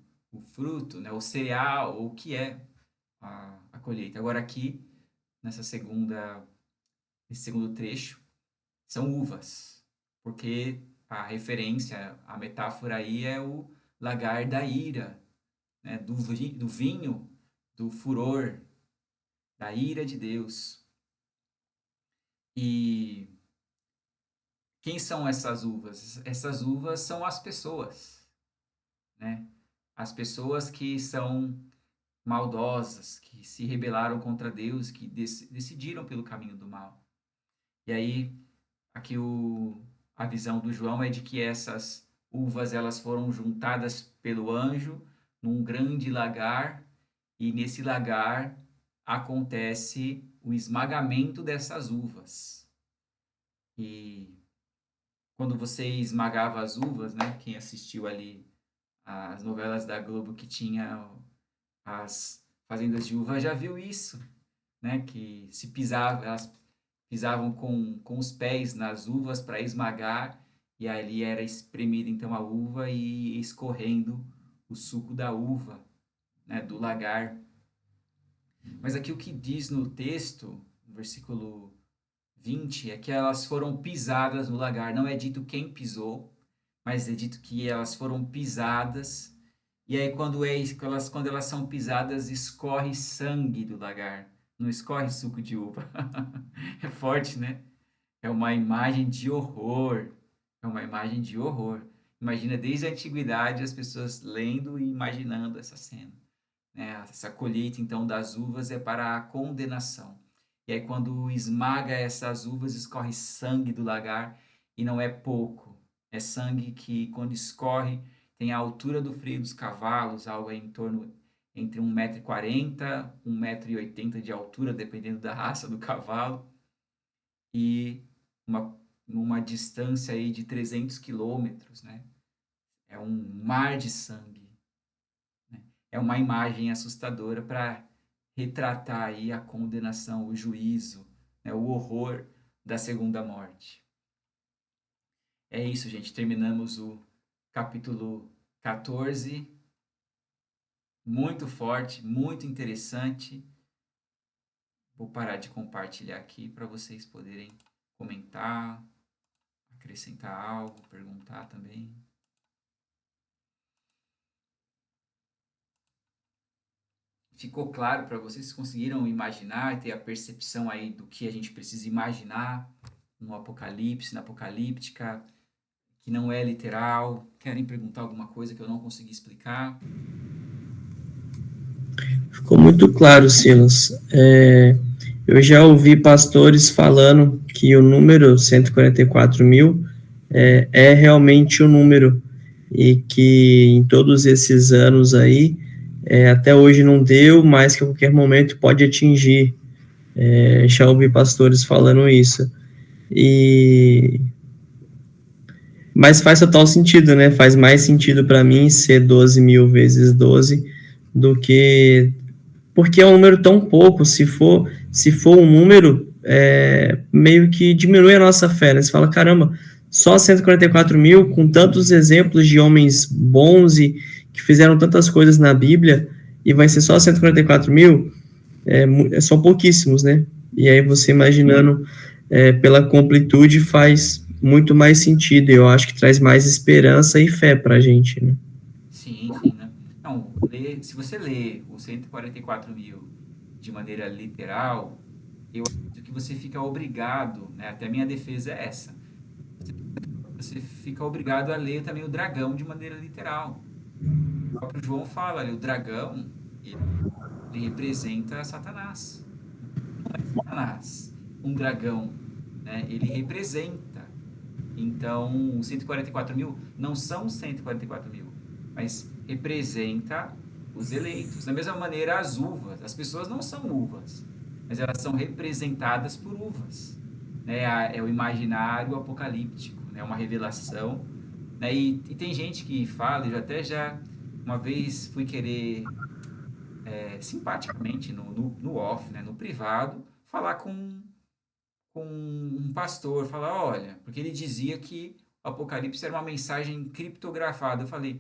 fruto, né? O cereal, ou o que é a colheita. Agora aqui, nesse segundo trecho, são uvas, porque a referência, a metáfora aí é o lagar da ira, né? Do vinho, do furor, da ira de Deus. E quem são essas uvas? Essas uvas são as pessoas, né? As pessoas que são maldosas, que se rebelaram contra Deus, que decidiram pelo caminho do mal. E aí, aqui a visão do João é de que essas uvas elas foram juntadas pelo anjo num grande lagar, e nesse lagar acontece o esmagamento dessas uvas. E quando você esmagava as uvas, né, quem assistiu ali as novelas da Globo que tinha as fazendas de uva já viu isso, né, que se pisava, elas pisavam com os pés nas uvas para esmagar, e ali era espremida então a uva e escorrendo o suco da uva, né, do lagar. Mas aqui o que diz no texto, no versículo 20, é que elas foram pisadas no lagar. Não é dito quem pisou, mas é dito que elas foram pisadas. E aí quando elas são pisadas, escorre sangue do lagar. Não escorre suco de uva. É forte, né? É uma imagem de horror. É uma imagem de horror. Imagina desde a antiguidade as pessoas lendo e imaginando essa cena. Essa colheita, então, das uvas é para a condenação. E aí, quando esmaga essas uvas, escorre sangue do lagar, e não é pouco. É sangue que, quando escorre, tem a altura do freio dos cavalos, algo em torno entre 1,40 m e 1,80 m de altura, dependendo da raça do cavalo, e numa distância aí de 300 quilômetros, né? É um mar de sangue. É uma imagem assustadora para retratar aí a condenação, o juízo, né, o horror da segunda morte. É isso, gente. Terminamos o capítulo 14. Muito forte, muito interessante. Vou parar de compartilhar aqui para vocês poderem comentar, acrescentar algo, perguntar também. Ficou claro para vocês? Conseguiram imaginar, ter a percepção aí do que a gente precisa imaginar no Apocalipse, na Apocalíptica, que não é literal? Querem perguntar alguma coisa que eu não consegui explicar? Ficou muito claro, Silas. Eu já ouvi pastores falando que o número 144 mil é realmente o número, e que em todos esses anos aí, até hoje não deu, mas que a qualquer momento pode atingir. Já ouvi pastores falando isso. Mas faz total sentido, né? Faz mais sentido para mim ser 12 mil vezes 12 do que... Porque é um número tão pouco. Se for um número, meio que diminui a nossa fé, né? Você fala, caramba, só 144 mil, com tantos exemplos de homens bons e que fizeram tantas coisas na Bíblia, e vai ser só 144 mil, são pouquíssimos, né? E aí você imaginando pela completude faz muito mais sentido, e eu acho que traz mais esperança e fé pra gente, né? Sim, né? Não, se você lê os 144 mil de maneira literal, eu acho que você fica obrigado, né? Até a minha defesa é essa. Você fica obrigado a ler também o dragão de maneira literal. O próprio João fala ali, o dragão, ele representa Satanás. Não é Satanás, um dragão, né? Ele representa. Então, os 144 mil não são 144 mil, mas representa os eleitos. Da mesma maneira, as uvas. As pessoas não são uvas, mas elas são representadas por uvas. Né? É o imaginário apocalíptico, né? Uma revelação. Né? E tem gente que fala, já uma vez fui querer, simpaticamente, no off, né? No privado, falar com um pastor, falar, olha, porque ele dizia que o Apocalipse era uma mensagem criptografada. Eu falei,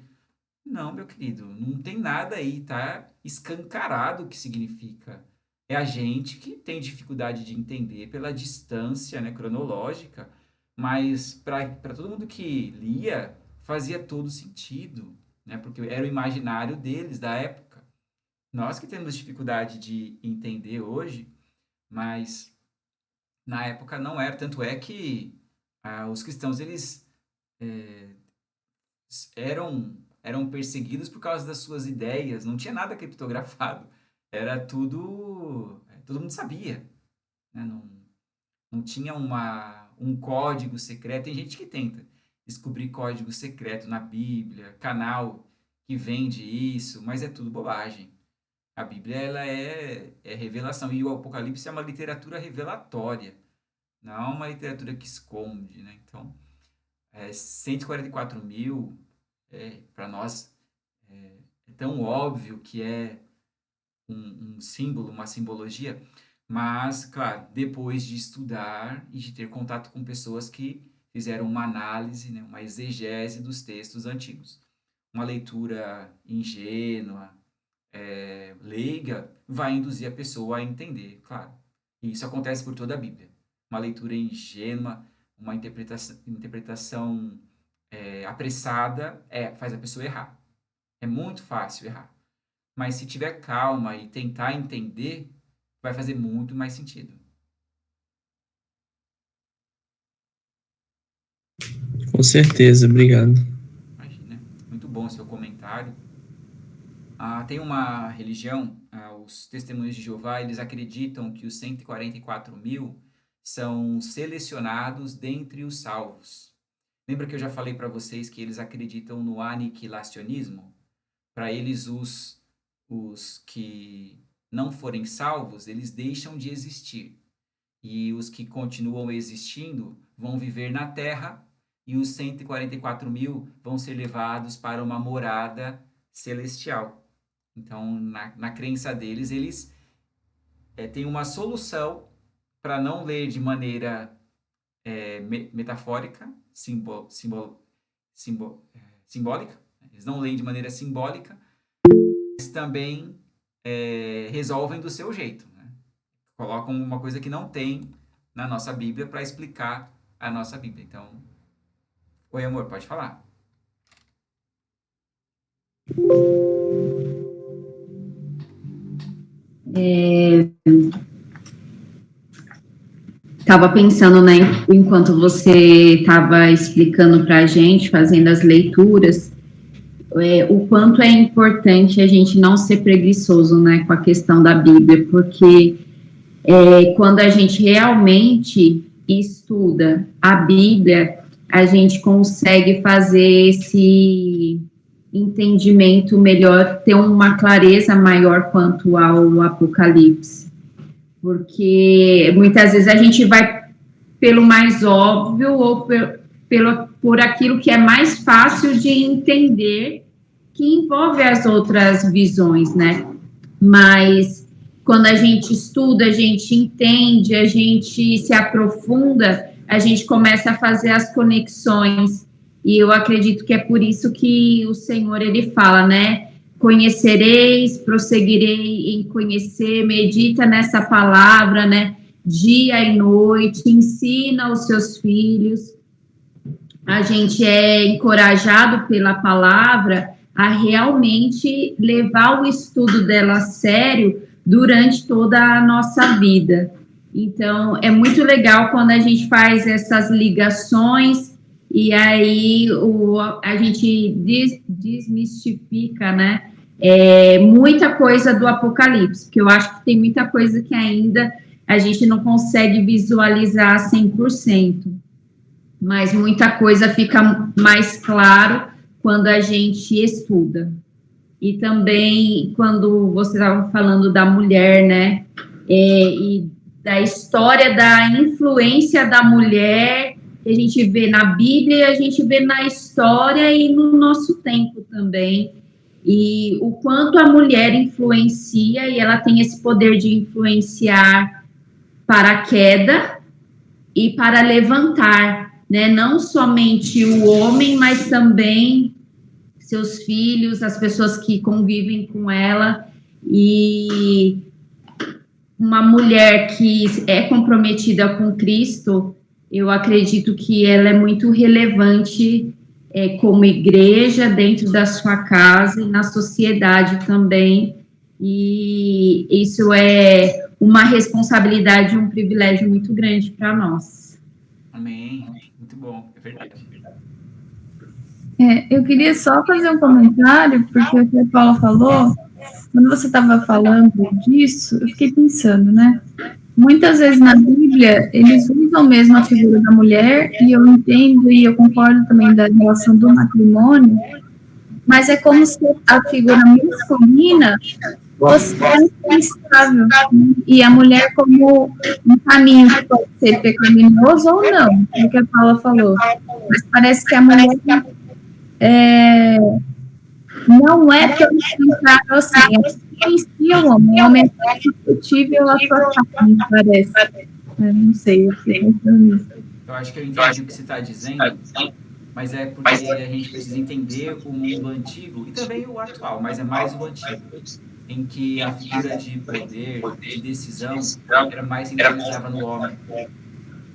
não, meu querido, não tem nada aí, tá escancarado o que significa. É a gente que tem dificuldade de entender pela distância, né, cronológica, mas para todo mundo que lia, fazia todo sentido, né, porque era o imaginário deles, da época. Nós que temos dificuldade de entender hoje, mas na época não era, tanto é que os cristãos, eles eram perseguidos por causa das suas ideias, não tinha nada criptografado, era tudo, todo mundo sabia, né? Não tinha um código secreto. Tem gente que tenta descobrir código secreto na Bíblia, canal que vende isso, mas é tudo bobagem. A Bíblia, ela é revelação, e o Apocalipse é uma literatura revelatória, não uma literatura que esconde, né? Então, 144 mil, para nós, é tão óbvio que é um símbolo, uma simbologia, mas, claro, depois de estudar e de ter contato com pessoas que fizeram uma análise, né, uma exegese dos textos antigos. Uma leitura ingênua, leiga, vai induzir a pessoa a entender, claro. E isso acontece por toda a Bíblia. Uma leitura ingênua, uma interpretação apressada, faz a pessoa errar. É muito fácil errar. Mas se tiver calma e tentar entender, vai fazer muito mais sentido. Com certeza, obrigado. Imagina. Muito bom o seu comentário. Tem uma religião, os Testemunhos de Jeová, eles acreditam que os 144 mil são selecionados dentre os salvos. Lembra que eu já falei para vocês que eles acreditam no aniquilacionismo? Para eles, os que não forem salvos, eles deixam de existir. E os que continuam existindo vão viver na terra, e os 144 mil vão ser levados para uma morada celestial. Então, na crença deles, eles têm uma solução para não ler de maneira metafórica, simbólica. Eles não leem de maneira simbólica, mas também resolvem do seu jeito. Né? Colocam uma coisa que não tem na nossa Bíblia para explicar a nossa Bíblia. Então, oi, amor, pode falar. Estava pensando, né, enquanto você estava explicando para a gente, fazendo as leituras, o quanto é importante a gente não ser preguiçoso, né, com a questão da Bíblia, porque quando a gente realmente estuda a Bíblia, a gente consegue fazer esse entendimento melhor, ter uma clareza maior quanto ao Apocalipse. Porque muitas vezes a gente vai pelo mais óbvio ou por aquilo que é mais fácil de entender, que envolve as outras visões, né? Mas quando a gente estuda, a gente entende, a gente se aprofunda, a gente começa a fazer as conexões. E eu acredito que é por isso que o Senhor, ele fala, né? Conhecereis, prosseguirei em conhecer, medita nessa palavra, né? Dia e noite, ensina aos seus filhos. a gente é encorajado pela palavra a realmente levar o estudo dela a sério durante toda a nossa vida. Então, é muito legal quando a gente faz essas ligações e aí a gente desmistifica, né, muita coisa do Apocalipse, porque eu acho que tem muita coisa que ainda a gente não consegue visualizar 100%, mas muita coisa fica mais claro quando a gente estuda. E também, quando você estava falando da mulher, né, e da história da influência da mulher, que a gente vê na Bíblia, a gente vê na história e no nosso tempo também, e o quanto a mulher influencia, e ela tem esse poder de influenciar para a queda e para levantar, né, não somente o homem, mas também seus filhos, as pessoas que convivem com ela, e uma mulher que é comprometida com Cristo, eu acredito que ela é muito relevante como igreja, dentro da sua casa e na sociedade também, e isso é uma responsabilidade e um privilégio muito grande para nós. Amém. Muito bom, é verdade. Eu queria só fazer um comentário, porque o que a Paula falou, quando você estava falando disso, eu fiquei pensando, né? Muitas vezes na Bíblia, eles usam mesmo a figura da mulher, e eu entendo e eu concordo também da relação do matrimônio, mas é como se a figura masculina fosse indispensável, e a mulher como um caminho que pode ser pecaminoso ou não, é o que a Paula falou. Mas parece que a mulher não é tão central assim, influencia o homem é discutível a sua carne, parece. Não sei, eu fiquei pensando nisso. Eu acho que eu entendi o que você está dizendo, mas é porque a gente precisa entender o mundo antigo e também o atual, mas é mais o antigo, em que a figura de poder, de decisão, era mais centralizada no homem.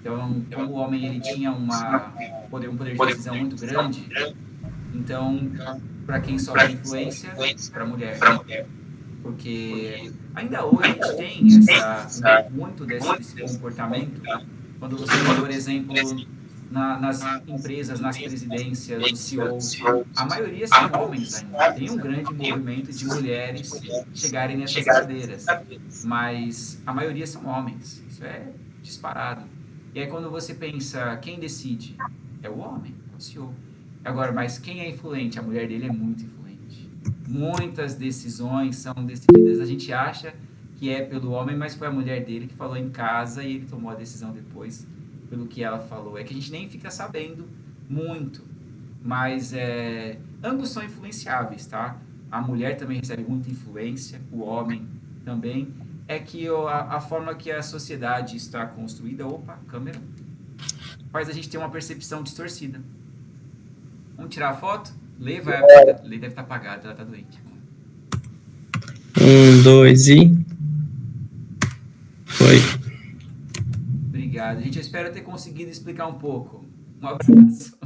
Então, como o homem ele tinha um poder de decisão muito grande, então, para quem sofre influência, para a mulher. Porque ainda hoje a gente tem muito desse comportamento. Quando você vê, por exemplo, nas empresas, nas presidências, os CEOs, a maioria são homens ainda. Tem um grande movimento de mulheres chegarem nessas cadeiras, mas a maioria são homens. Isso é disparado. E aí quando você pensa, quem decide? É o homem, é o CEO. Agora, mas quem é influente? A mulher dele é muito influente. Muitas decisões são decididas. A gente acha que é pelo homem, mas foi a mulher dele que falou em casa e ele tomou a decisão depois pelo que ela falou. É que a gente nem fica sabendo muito, mas ambos são influenciáveis, tá? A mulher também recebe muita influência, o homem também. É que a forma que a sociedade está construída, câmera, faz a gente ter uma percepção distorcida. Vamos tirar a foto? Lê deve estar apagada, ela está doente. 1, 2 e... Foi. Obrigado. Gente, eu espero ter conseguido explicar um pouco. Um abraço.